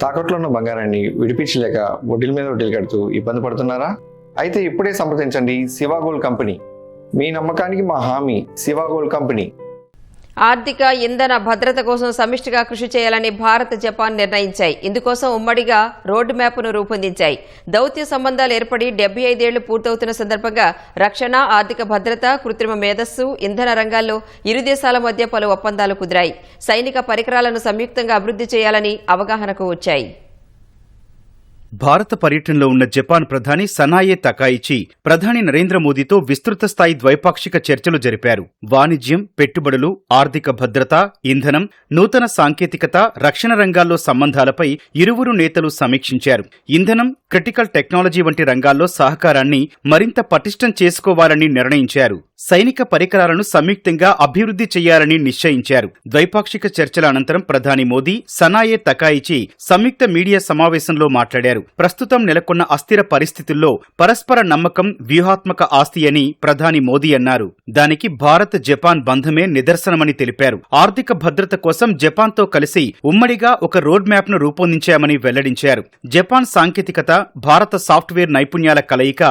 తాకట్లో ఉన్న బంగారాన్ని విడిపించలేక వడ్డీల మీద వడ్డీలు కడుతూ ఇబ్బంది పడుతున్నారా? అయితే ఇప్పుడే సంప్రదించండి శివ గోల్డ్ కంపెనీ. మీ నమ్మకానికి మా హామీ శివ గోల్డ్ కంపెనీ. ఆర్థిక ఇంధన భద్రత కోసం సమిష్టిగా కృషి చేయాలని భారత్, జపాన్ నిర్ణయించాయి. ఇందుకోసం ఉమ్మడిగా రోడ్ మ్యాప్ను రూపొందించాయి. దౌత్య సంబంధాలు ఏర్పడి 75 ఏళ్లు పూర్తవుతున్న సందర్భంగా రక్షణ, ఆర్థిక భద్రత, కృత్రిమ మేధస్సు, ఇంధన రంగాల్లో ఇరు దేశాల మధ్య పలు ఒప్పందాలు కుదిరాయి. సైనిక పరికరాలను సంయుక్తంగా అభివృద్ధి చేయాలని అవగాహనకు వచ్చాయి. భారత పర్యటనలో ఉన్న జపాన్ ప్రధాని సనాయే తకాయిచి ప్రధాని నరేంద్ర మోదీతో విస్తృత స్థాయి ద్వైపాక్షిక చర్చలు జరిపారు. వాణిజ్యం, పెట్టుబడులు, ఆర్థిక భద్రత, ఇంధనం, నూతన సాంకేతికత, రక్షణ రంగాల్లో సంబంధాలపై ఇరువురు నేతలు సమీక్షించారు. ఇంధనం, క్రిటికల్ టెక్నాలజీ వంటి రంగాల్లో సహకారాన్ని మరింత పటిష్టం చేసుకోవాలని నిర్ణయించారు. సైనిక పరికరాలను సంయుక్తంగా అభివృద్ధి చేయాలని నిశ్చయించారు. ద్వైపాక్షిక చర్చల అనంతరం ప్రధాని మోదీ, సనాయే తకాయిచి సంయుక్త మీడియా సమావేశంలో మాట్లాడారు. ప్రస్తుతం నెలకొన్న అస్థిర పరిస్థితుల్లో పరస్పర నమ్మకం వ్యూహాత్మక ఆస్తి అని ప్రధాని మోదీ అన్నారు. దానికి భారత్, జపాన్ బంధమే నిదర్శనమని తెలిపారు. ఆర్థిక భద్రత కోసం జపాన్తో కలిసి ఉమ్మడిగా ఒక రోడ్ మ్యాప్ ను రూపొందించామని వెల్లడించారు. జపాన్ సాంకేతికత, భారత సాఫ్ట్వేర్ నైపుణ్యాల కలయిక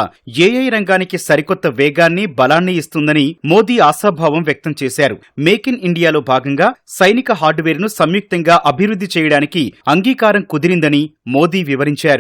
ఏఐ రంగానికి సరికొత్త వేగాన్ని, బలాన్ని ఇస్తుందని మోదీ ఆశాభావం వ్యక్తం చేశారు. మేక్ ఇన్ ఇండియాలో భాగంగా సైనిక హార్డ్వేర్ ను సంయుక్తంగా అభివృద్ధి చేయడానికి అంగీకారం కుదిరిందని మోదీ వివరించారు.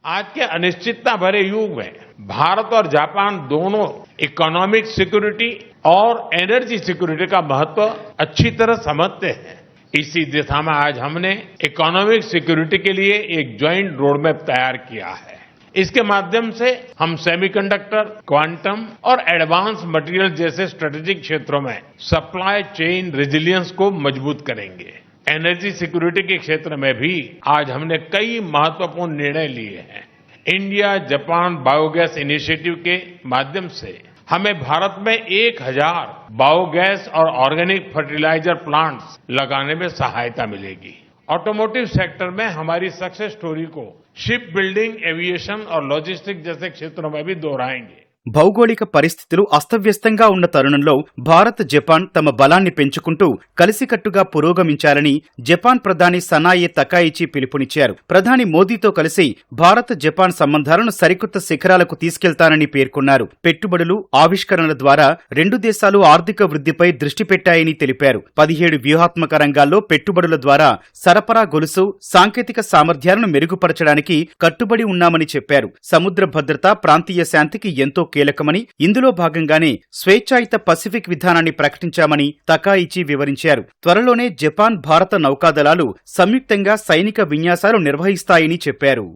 आज के अनिश्चितता भरे युग में भारत और जापान दोनों इकोनॉमिक सिक्योरिटी और एनर्जी सिक्योरिटी का महत्व अच्छी तरह समझते हैं. इसी दिशा में आज हमने इकोनॉमिक सिक्योरिटी के लिए एक ज्वाइंट रोड मैप तैयार किया है. इसके माध्यम से हम सेमीकंडक्टर, क्वांटम और एडवांस मटेरियल जैसे स्ट्रेटेजिक क्षेत्रों में सप्लाई चेन रेजिलियंस को मजबूत करेंगे. एनर्जी सिक्योरिटी के क्षेत्र में भी आज हमने कई महत्वपूर्ण निर्णय लिए हैं. इंडिया जापान बायोगैस इनिशिएटिव के माध्यम से हमें भारत में 1000 बायोगैस और ऑर्गेनिक फर्टिलाइजर प्लांट्स लगाने में सहायता मिलेगी. ऑटोमोटिव सेक्टर में हमारी सक्सेस स्टोरी को शिप बिल्डिंग, एविएशन और लॉजिस्टिक जैसे क्षेत्रों में भी दोहराएंगे. భౌగోళిక పరిస్థితులు అస్తవ్యస్తంగా ఉన్న తరుణంలో భారత్, జపాన్ తమ బలాన్ని పెంచుకుంటూ కలిసికట్టుగా పురోగమించాలని జపాన్ ప్రధాని సనాయే తకాయిచి పిలుపునిచ్చారు. ప్రధాని మోదీతో కలిసి భారత్, జపాన్ సంబంధాలను సరికొత్త శిఖరాలకు తీసుకెళ్తానని పేర్కొన్నారు. పెట్టుబడులు, ఆవిష్కరణల ద్వారా రెండు దేశాలు ఆర్థిక వృద్ధిపై దృష్టి పెట్టాయని తెలిపారు. 17 వ్యూహాత్మక రంగాల్లో పెట్టుబడుల ద్వారా సరఫరా గొలుసు, సాంకేతిక సామర్థ్యాలను మెరుగుపరచడానికి కట్టుబడి ఉన్నామని చెప్పారు. సముద్ర భద్రత, ప్రాంతీయ శాంతికి ఎంతో కీలకమని, ఇందులో భాగంగానే స్వేచ్ఛాయుత పసిఫిక్ విధానాన్ని ప్రకటించామని తకాయిచి వివరించారు. త్వరలోనే జపాన్, భారత నౌకాదళాలు సంయుక్తంగా సైనిక విన్యాసాలు నిర్వహిస్తాయని చెప్పారు.